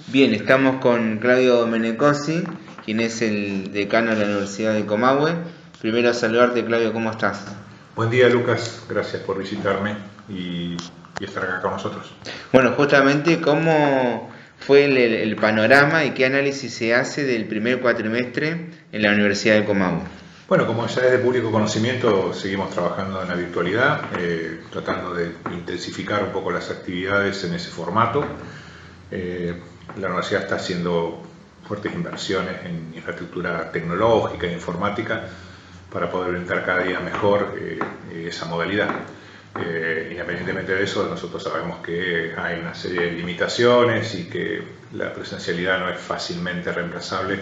Bien, estamos con Claudio Menecosi, quien es el decano de la Universidad de Comahue. Primero saludarte, Claudio, ¿cómo estás? Buen día, Lucas. Gracias por visitarme y estar acá con nosotros. Bueno, justamente, ¿cómo fue el panorama y qué análisis se hace del primer cuatrimestre en la Universidad de Comahue? Bueno, como ya es de público conocimiento, seguimos trabajando en la virtualidad, tratando de intensificar un poco las actividades en ese formato. La universidad está haciendo fuertes inversiones en infraestructura tecnológica e informática para poder brindar cada día mejor esa modalidad. Independientemente de eso, nosotros sabemos que hay una serie de limitaciones y que la presencialidad no es fácilmente reemplazable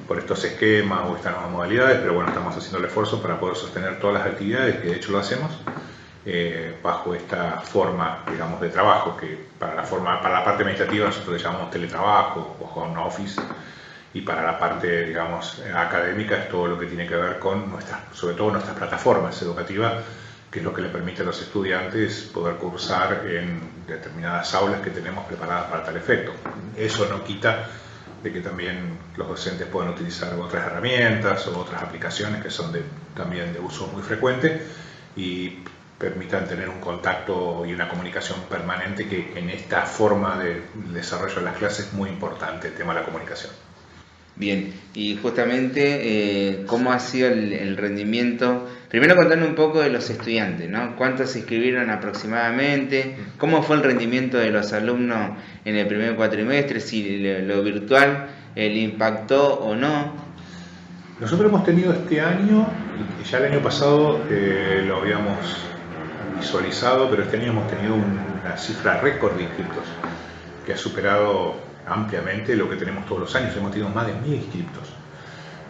por estos esquemas o estas nuevas modalidades, pero bueno, estamos haciendo el esfuerzo para poder sostener todas las actividades, que de hecho lo hacemos, bajo esta forma, digamos, de trabajo, que para la parte administrativa nosotros le llamamos teletrabajo o home office, y para la parte, digamos, académica es todo lo que tiene que ver con sobre todo nuestras plataformas educativas, que es lo que le permite a los estudiantes poder cursar en determinadas aulas que tenemos preparadas para tal efecto. Eso no quita de que también los docentes puedan utilizar otras herramientas o otras aplicaciones que son también de uso muy frecuente y permitan tener un contacto y una comunicación permanente, que en esta forma de desarrollo de las clases es muy importante el tema de la comunicación. Bien, y justamente, ¿cómo ha sido el rendimiento? Primero contando un poco de los estudiantes, ¿no? ¿Cuántos se inscribieron aproximadamente? ¿Cómo fue el rendimiento de los alumnos en el primer cuatrimestre? Si lo virtual le impactó o no. Nosotros hemos tenido este año, ya el año pasado lo habíamos visualizado, pero este año hemos tenido una cifra récord de inscriptos, que ha superado ampliamente lo que tenemos todos los años. Hemos tenido más de 1000 inscriptos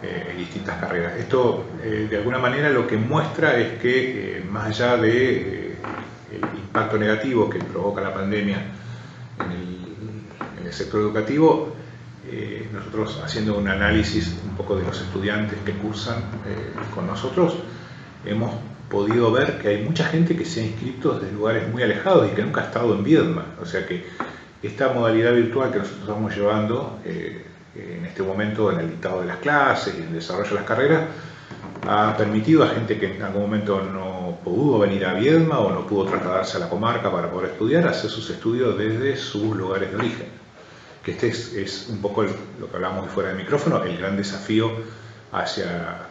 en distintas carreras. Esto, de alguna manera, lo que muestra es que, más allá de el impacto negativo que provoca la pandemia en el sector educativo, nosotros, haciendo un análisis un poco de los estudiantes que cursan con nosotros, hemos podido ver que hay mucha gente que se ha inscrito desde lugares muy alejados y que nunca ha estado en Viedma. O sea que esta modalidad virtual que nosotros estamos llevando en este momento en el dictado de las clases y en el desarrollo de las carreras ha permitido a gente que en algún momento no pudo venir a Viedma o no pudo trasladarse a la comarca para poder estudiar, hacer sus estudios desde sus lugares de origen. Que este es un poco lo que hablábamos fuera del micrófono, el gran desafío hacia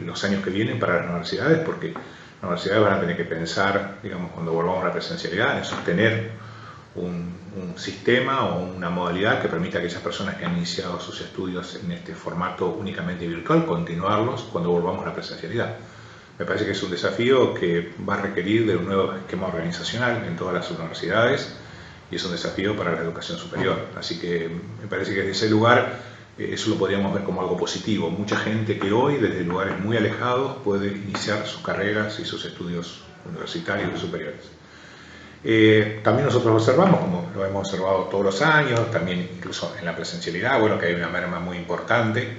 los años que vienen para las universidades, porque las universidades van a tener que pensar, digamos, cuando volvamos a la presencialidad, en sostener un sistema o una modalidad que permita a aquellas personas que han iniciado sus estudios en este formato únicamente virtual, continuarlos cuando volvamos a la presencialidad. Me parece que es un desafío que va a requerir de un nuevo esquema organizacional en todas las universidades, y es un desafío para la educación superior. Así que me parece que desde ese lugar eso lo podríamos ver como algo positivo. Mucha gente que hoy, desde lugares muy alejados, puede iniciar sus carreras y sus estudios universitarios y superiores. También nosotros observamos, como lo hemos observado todos los años, también incluso en la presencialidad, bueno, que hay una merma muy importante,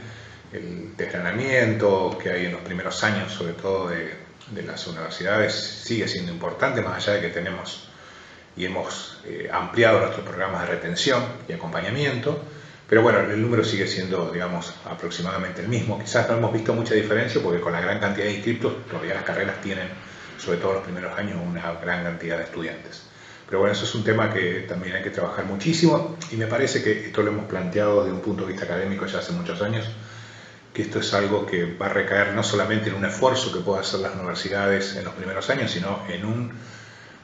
el desgranamiento que hay en los primeros años, sobre todo de las universidades, sigue siendo importante, más allá de que tenemos y hemos ampliado nuestros programas de retención y acompañamiento, pero bueno, el número sigue siendo, digamos, aproximadamente el mismo. Quizás no hemos visto mucha diferencia porque con la gran cantidad de inscriptos todavía las carreras tienen, sobre todo en los primeros años, una gran cantidad de estudiantes. Pero bueno, eso es un tema que también hay que trabajar muchísimo, y me parece que esto lo hemos planteado desde un punto de vista académico ya hace muchos años, que esto es algo que va a recaer no solamente en un esfuerzo que puedan hacer las universidades en los primeros años, sino en un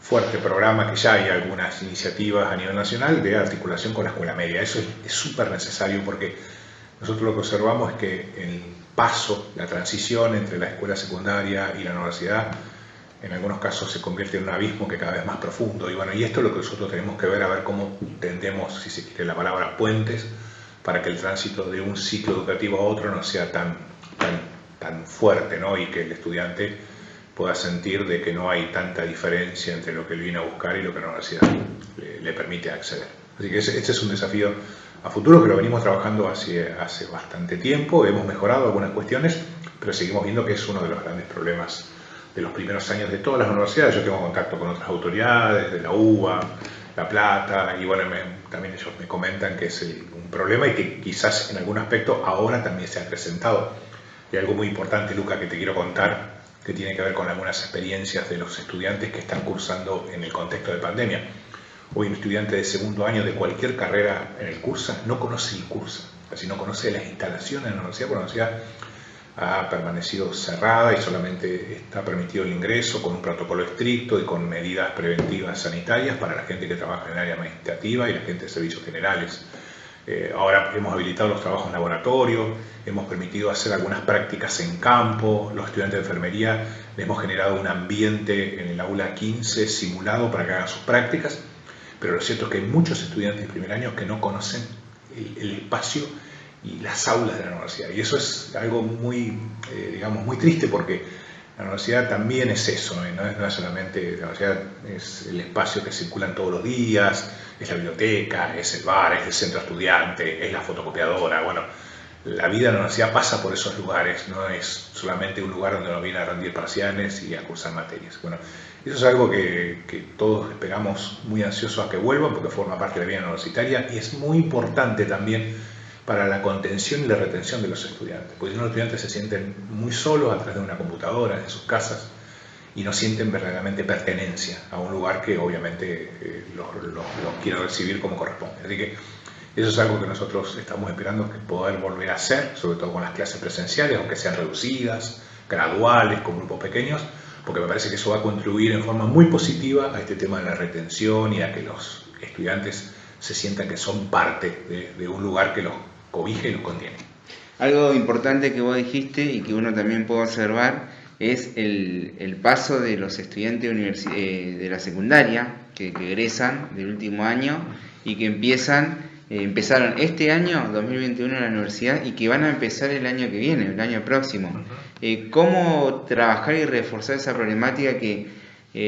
fuerte programa, que ya hay algunas iniciativas a nivel nacional de articulación con la escuela media. Eso es súper necesario, porque nosotros lo que observamos es que el paso, la transición entre la escuela secundaria y la universidad, en algunos casos se convierte en un abismo que cada vez más profundo. Y bueno, y esto es lo que nosotros tenemos que ver, a ver cómo tendemos, si se quiere la palabra, puentes, para que el tránsito de un ciclo educativo a otro no sea tan fuerte, ¿no? Y que el estudiante pueda sentir de que no hay tanta diferencia entre lo que él viene a buscar y lo que la universidad le permite acceder. Así que este es un desafío a futuro que lo venimos trabajando hace bastante tiempo. Hemos mejorado algunas cuestiones, pero seguimos viendo que es uno de los grandes problemas de los primeros años de todas las universidades. Yo tengo contacto con otras autoridades, de la UBA, La Plata, y bueno, también ellos me comentan que es un problema y que quizás en algún aspecto ahora también se ha acrecentado. Y algo muy importante, Luca, que te quiero contar, que tiene que ver con algunas experiencias de los estudiantes que están cursando en el contexto de pandemia. Hoy un estudiante de segundo año de cualquier carrera en el cursa no conoce el cursa, casi no conoce las instalaciones de la universidad, porque la universidad ha permanecido cerrada y solamente está permitido el ingreso con un protocolo estricto y con medidas preventivas sanitarias para la gente que trabaja en el área administrativa y la gente de servicios generales. Ahora hemos habilitado los trabajos en laboratorio, hemos permitido hacer algunas prácticas en campo, los estudiantes de enfermería les hemos generado un ambiente en el aula 15 simulado para que hagan sus prácticas, pero lo cierto es que hay muchos estudiantes de primer año que no conocen el espacio y las aulas de la universidad, y eso es algo muy, digamos, muy triste, porque la universidad también es eso, no es solamente, la universidad es el espacio que circulan todos los días, es la biblioteca, es el bar, es el centro estudiante, es la fotocopiadora. Bueno, la vida de la universidad pasa por esos lugares, no es solamente un lugar donde uno viene a rendir parciales y a cursar materias. Bueno, eso es algo que todos esperamos muy ansiosos a que vuelvan, porque forma parte de la vida universitaria y es muy importante también para la contención y la retención de los estudiantes, porque si no, los estudiantes se sienten muy solos a través de una computadora, en sus casas, y no sienten verdaderamente pertenencia a un lugar que obviamente los quiere recibir como corresponde. Así que eso es algo que nosotros estamos esperando que poder volver a hacer, sobre todo con las clases presenciales, aunque sean reducidas, graduales, con grupos pequeños, porque me parece que eso va a contribuir en forma muy positiva a este tema de la retención y a que los estudiantes se sientan que son parte de un lugar que los cobija y los contiene. Algo importante que vos dijiste y que uno también puede observar es el paso de los estudiantes de la secundaria que egresan del último año y que empezaron este año 2021 en la universidad y que van a empezar el año que viene, el año próximo. ¿Cómo trabajar y reforzar esa problemática que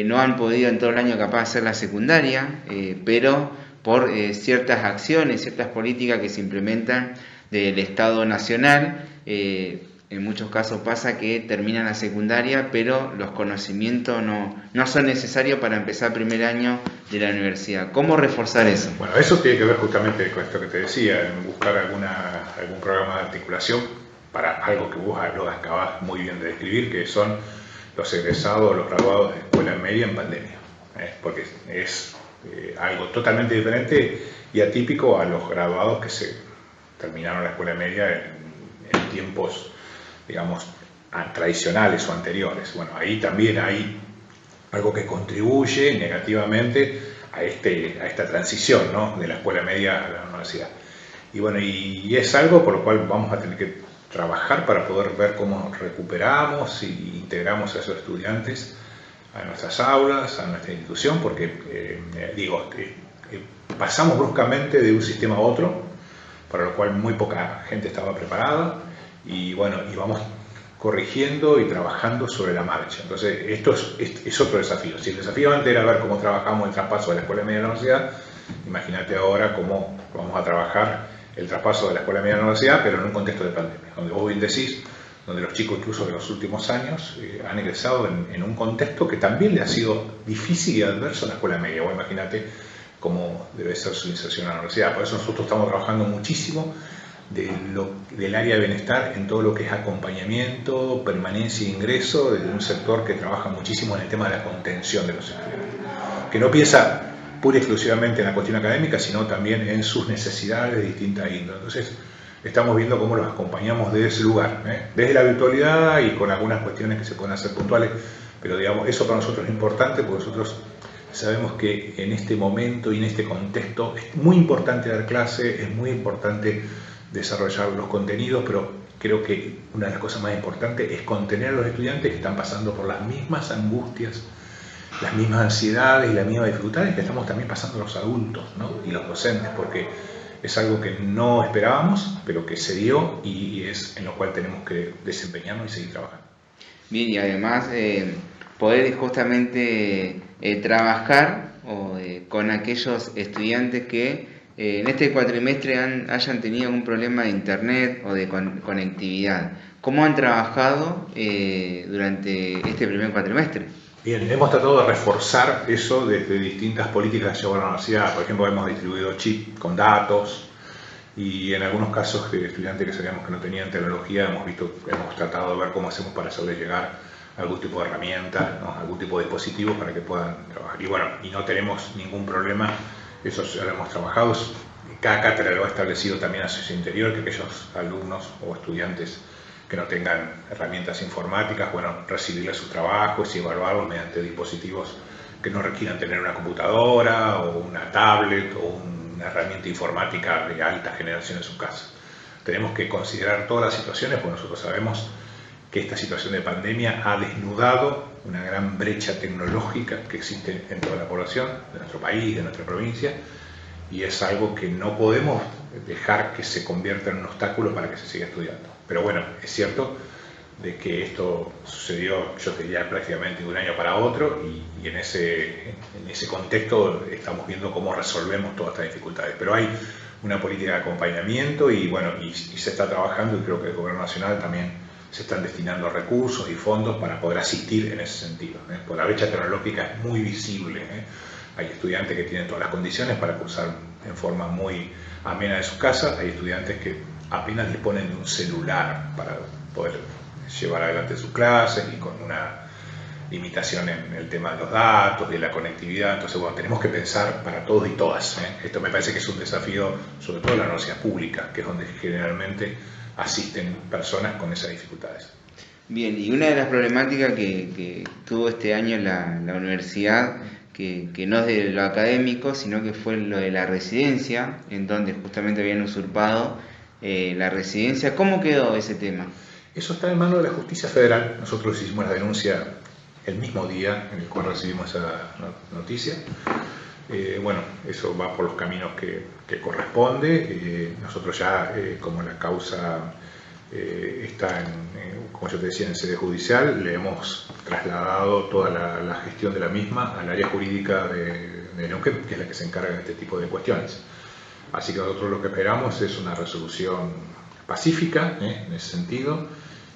no han podido en todo el año capaz hacer la secundaria, pero por ciertas acciones, ciertas políticas que se implementan del Estado Nacional? En muchos casos pasa que terminan la secundaria, pero los conocimientos no son necesarios para empezar el primer año de la universidad. ¿Cómo reforzar eso? Bueno, eso tiene que ver justamente con esto que te decía, en buscar algún programa de articulación para algo que vos lo acabás muy bien de describir, que son los egresados, los graduados de escuela media en pandemia, porque es algo totalmente diferente y atípico a los graduados que se terminaron la escuela media en tiempos, digamos, tradicionales o anteriores. Bueno, ahí también hay algo que contribuye negativamente a esta transición, ¿no?, de la escuela media a la universidad. Y bueno, y es algo por lo cual vamos a tener que trabajar para poder ver cómo recuperamos y integramos a esos estudiantes a nuestras aulas, a nuestra institución, porque, pasamos bruscamente de un sistema a otro, para lo cual muy poca gente estaba preparada, y bueno, y vamos corrigiendo y trabajando sobre la marcha. Entonces, esto es otro desafío. Si el desafío antes era ver cómo trabajamos el traspaso de la escuela media a la universidad, imagínate ahora cómo vamos a trabajar el traspaso de la escuela media a la universidad, pero en un contexto de pandemia, donde vos bien decís, donde los chicos incluso de los últimos años han egresado en un contexto que también le ha sido difícil y adverso a la escuela media. Vos imagínate cómo debe ser su inserción a la universidad. Por eso nosotros estamos trabajando muchísimo del área de bienestar en todo lo que es acompañamiento, permanencia e ingreso, desde un sector que trabaja muchísimo en el tema de la contención de los estudiantes, que no piensa pura y exclusivamente en la cuestión académica, sino también en sus necesidades de distinta índole. Entonces, estamos viendo cómo los acompañamos desde ese lugar, desde la virtualidad y con algunas cuestiones que se pueden hacer puntuales, pero digamos, eso para nosotros es importante, porque nosotros sabemos que en este momento y en este contexto es muy importante dar clase, es muy importante desarrollar los contenidos, pero creo que una de las cosas más importantes es contener a los estudiantes que están pasando por las mismas angustias, las mismas ansiedades y las mismas dificultades que estamos también pasando los adultos, ¿no?, y los docentes, porque es algo que no esperábamos, pero que se dio y es en lo cual tenemos que desempeñarnos y seguir trabajando. Bien, y además poder justamente trabajar con aquellos estudiantes que en este cuatrimestre hayan tenido un problema de internet o de conectividad. ¿Cómo han trabajado durante este primer cuatrimestre? Bien, hemos tratado de reforzar eso desde distintas políticas que llevó a la universidad. Por ejemplo, hemos distribuido chips con datos y en algunos casos de estudiantes que sabíamos que no tenían tecnología hemos tratado de ver cómo hacemos para hacerles llegar algún tipo de herramienta, ¿no? Algún tipo de dispositivo para que puedan trabajar. Y bueno, y no tenemos ningún problema, eso ya lo hemos trabajado. Cada cátedra lo ha establecido también a su interior, que aquellos alumnos o estudiantes que no tengan herramientas informáticas, bueno, recibirles sus trabajos y evaluarlos mediante dispositivos que no requieran tener una computadora o una tablet o una herramienta informática de alta generación en su casa. Tenemos que considerar todas las situaciones, porque nosotros sabemos que esta situación de pandemia ha desnudado una gran brecha tecnológica que existe en toda la población de nuestro país, de nuestra provincia, y es algo que no podemos dejar que se convierta en un obstáculo para que se siga estudiando. Pero bueno, es cierto de que esto sucedió, yo te diría, prácticamente de un año para otro, y en ese contexto estamos viendo cómo resolvemos todas estas dificultades. Pero hay una política de acompañamiento y bueno, y se está trabajando, y creo que el Gobierno Nacional también se están destinando recursos y fondos para poder asistir en ese sentido, porque la brecha tecnológica es muy visible. Hay estudiantes que tienen todas las condiciones para cursar en forma muy amena de su casa, hay estudiantes que apenas disponen de un celular para poder llevar adelante sus clases y con una limitación en el tema de los datos, de la conectividad. Entonces, bueno, tenemos que pensar para todos y todas. Esto me parece que es un desafío, sobre todo en la universidad pública, que es donde generalmente asisten personas con esas dificultades. Bien, y una de las problemáticas que tuvo este año la universidad, que no es de lo académico, sino que fue lo de la residencia, en donde justamente habían usurpado la residencia. ¿Cómo quedó ese tema? Eso está en manos de la Justicia Federal. Nosotros hicimos la denuncia el mismo día en el cual recibimos esa noticia. Bueno, eso va por los caminos que corresponde. Nosotros ya, como la causa está, como yo te decía, en sede judicial, le hemos trasladado toda la gestión de la misma al área jurídica de Neuquén, que es la que se encarga de este tipo de cuestiones. Así que nosotros lo que esperamos es una resolución pacífica, en ese sentido,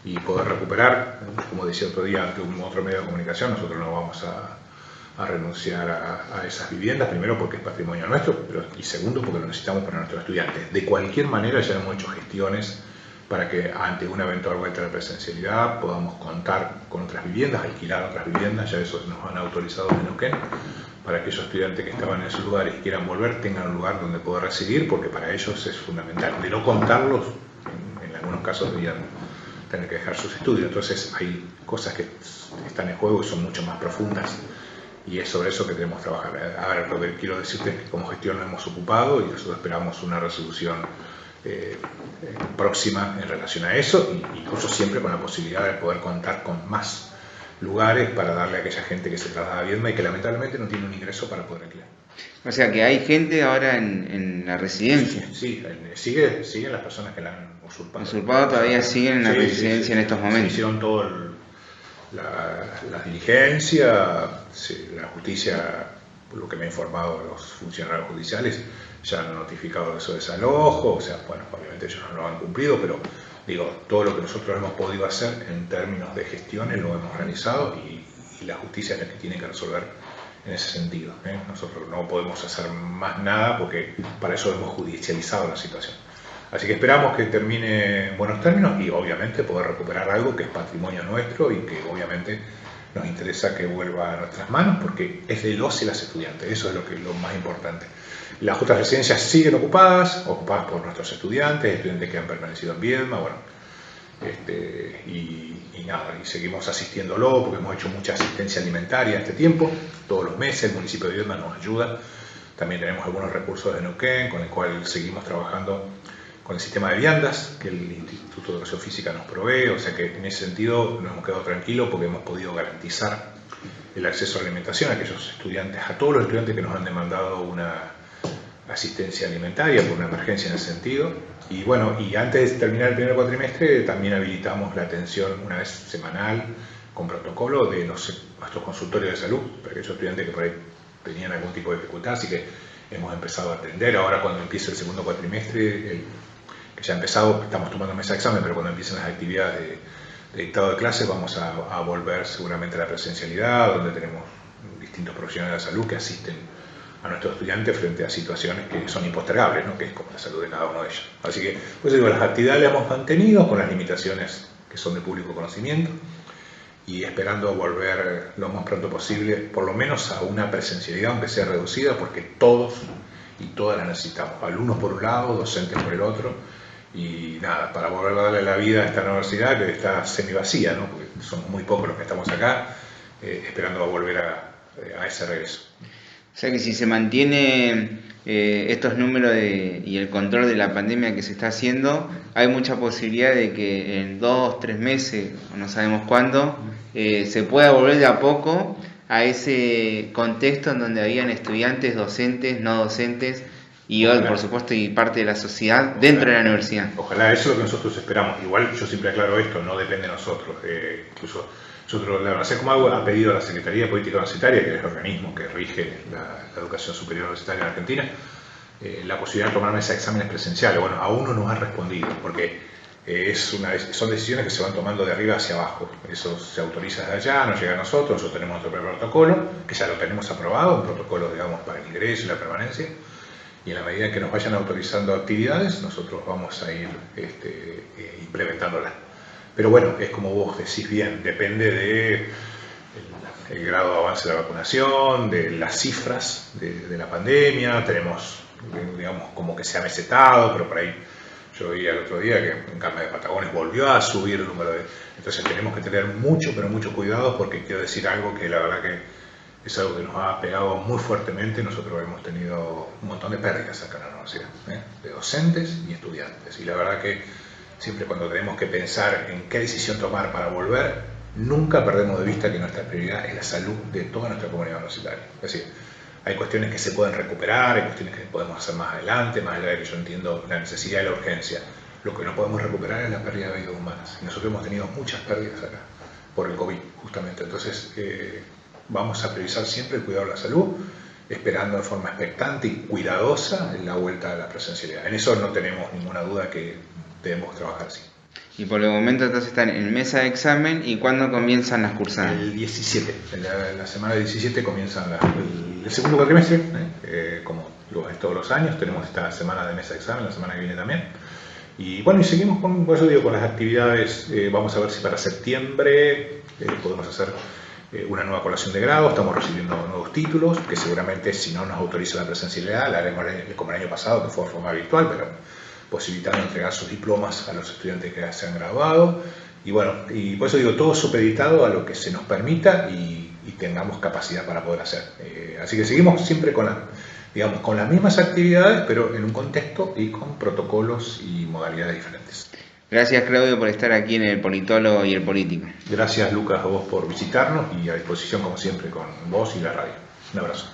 y poder recuperar, como decía otro día ante otro medio de comunicación, nosotros no vamos a renunciar a esas viviendas, primero porque es patrimonio nuestro, y segundo porque lo necesitamos para nuestros estudiantes. De cualquier manera ya hemos hecho gestiones para que ante una eventual vuelta de presencialidad podamos contar con otras viviendas, alquilar otras viviendas, ya eso nos han autorizado en Neuquén, para aquellos estudiantes que estaban en esos lugares y quieran volver tengan un lugar donde poder residir, porque para ellos es fundamental. De no contarlos, en algunos casos deberían tener que dejar sus estudios. Entonces hay cosas que están en juego y son mucho más profundas, y es sobre eso que tenemos que trabajar. Ahora, lo que quiero decirte es que como gestión nos hemos ocupado y nosotros esperamos una resolución próxima en relación a eso, y incluso siempre con la posibilidad de poder contar con más lugares para darle a aquella gente que se traslada a Viedma y que lamentablemente no tiene un ingreso para poder alquilar. O sea que hay gente ahora en la residencia. Sí, siguen las personas que la han usurpado. Usurpado todavía siguen en la residencia en estos momentos. Se hicieron toda la diligencia, la justicia, por lo que me han informado los funcionarios judiciales, ya han notificado de su desalojo, o sea, bueno, obviamente ellos no lo han cumplido, pero digo, todo lo que nosotros hemos podido hacer en términos de gestiones lo hemos realizado, y la justicia es la que tiene que resolver en ese sentido. Nosotros no podemos hacer más nada porque para eso hemos judicializado la situación. Así que esperamos que termine en buenos términos y obviamente poder recuperar algo que es patrimonio nuestro y que obviamente nos interesa que vuelva a nuestras manos porque es de los y las estudiantes, eso es lo más importante. Las otras residencias siguen ocupadas por nuestros estudiantes que han permanecido en Viedma, bueno, y nada, y seguimos asistiéndolo porque hemos hecho mucha asistencia alimentaria en este tiempo, todos los meses el municipio de Viedma nos ayuda, también tenemos algunos recursos de Neuquén con el cual seguimos trabajando con el sistema de viandas que el Instituto de Educación Física nos provee, o sea que en ese sentido nos hemos quedado tranquilos porque hemos podido garantizar el acceso a la alimentación a aquellos estudiantes, a todos los estudiantes que nos han demandado una asistencia alimentaria por una emergencia en ese sentido. Y bueno, y antes de terminar el primer cuatrimestre también habilitamos la atención una vez semanal con protocolo de nuestros consultorios de salud para aquellos estudiantes que por ahí tenían algún tipo de dificultad, así que hemos empezado a atender. Ahora cuando empiece el segundo cuatrimestre, que ya ha empezado, estamos tomando mesa de examen, pero cuando empiecen las actividades de dictado de clases vamos a volver seguramente a la presencialidad, donde tenemos distintos profesionales de la salud que asisten a nuestros estudiantes frente a situaciones que son impostergables, ¿no? Que es como la salud de cada uno de ellos. Así que, pues digo, las actividades las hemos mantenido con las limitaciones que son de público conocimiento y esperando volver lo más pronto posible, por lo menos a una presencialidad, aunque sea reducida, porque todos y todas las necesitamos, alumnos por un lado, docentes por el otro, y nada, para volver a darle la vida a esta universidad que está semi vacía, ¿no? Porque somos muy pocos los que estamos acá, esperando a volver a ese regreso. O sea que si se mantiene estos números y el control de la pandemia que se está haciendo, hay mucha posibilidad de que en 2, 3 meses, o no sabemos cuándo, se pueda volver de a poco a ese contexto en donde habían estudiantes, docentes, no docentes, y hoy, por supuesto, y parte de la sociedad dentro de la universidad. Ojalá, eso es lo que nosotros esperamos. Igual yo siempre aclaro esto, no depende de nosotros. Incluso nosotros, la Universidad como Agua ha pedido a la Secretaría de Política Universitaria, que es el organismo que rige la educación superior universitaria en Argentina, la posibilidad de tomar mesa de exámenes presenciales. Bueno, aún no nos han respondido, porque son decisiones que se van tomando de arriba hacia abajo. Eso se autoriza desde allá, nos llega a nosotros, nosotros tenemos nuestro propio protocolo, que ya lo tenemos aprobado, un protocolo, digamos, para el ingreso y la permanencia. Y en la medida que nos vayan autorizando actividades, nosotros vamos a ir implementándolas. Pero bueno, es como vos decís bien, depende del grado de avance de la vacunación, de las cifras de la pandemia. Tenemos, digamos, como que se ha mesetado, pero por ahí yo vi el otro día que en Carmen de Patagones volvió a subir el número de... Entonces tenemos que tener mucho, pero mucho cuidado, porque quiero decir algo que la verdad que es algo que nos ha pegado muy fuertemente. Nosotros hemos tenido un montón de pérdidas acá en la universidad, de docentes y estudiantes. Y la verdad que siempre cuando tenemos que pensar en qué decisión tomar para volver, nunca perdemos de vista que nuestra prioridad es la salud de toda nuestra comunidad universitaria. Es decir, hay cuestiones que se pueden recuperar, hay cuestiones que podemos hacer más adelante, más allá de que yo entiendo la necesidad y la urgencia. Lo que no podemos recuperar es la pérdida de vidas humanas. Y nosotros hemos tenido muchas pérdidas acá por el COVID, justamente. Entonces, vamos a priorizar siempre el cuidado de la salud, esperando de forma expectante y cuidadosa la vuelta a la presencialidad. En eso no tenemos ninguna duda que debemos trabajar así. Y por el momento entonces están en mesa de examen. ¿Y cuándo comienzan las cursadas? El 17, la semana del 17 comienzan el segundo cuatrimestre, como lo es todos los años. Tenemos esta semana de mesa de examen, la semana que viene también. Y bueno, y seguimos por eso digo, con las actividades. Vamos a ver si para septiembre podemos hacer una nueva colación de grado. Estamos recibiendo nuevos títulos, que seguramente si no nos autoriza la presencialidad, la haremos como el año pasado, que fue de forma virtual, pero posibilitando entregar sus diplomas a los estudiantes que se han graduado. Y bueno, y por eso digo, todo supeditado a lo que se nos permita y tengamos capacidad para poder hacer. Así que seguimos siempre con las mismas actividades, pero en un contexto y con protocolos y modalidades diferentes. Gracias, Claudio, por estar aquí en El Politólogo y El Político. Gracias, Lucas, a vos por visitarnos y a disposición, como siempre, con vos y la radio. Un abrazo.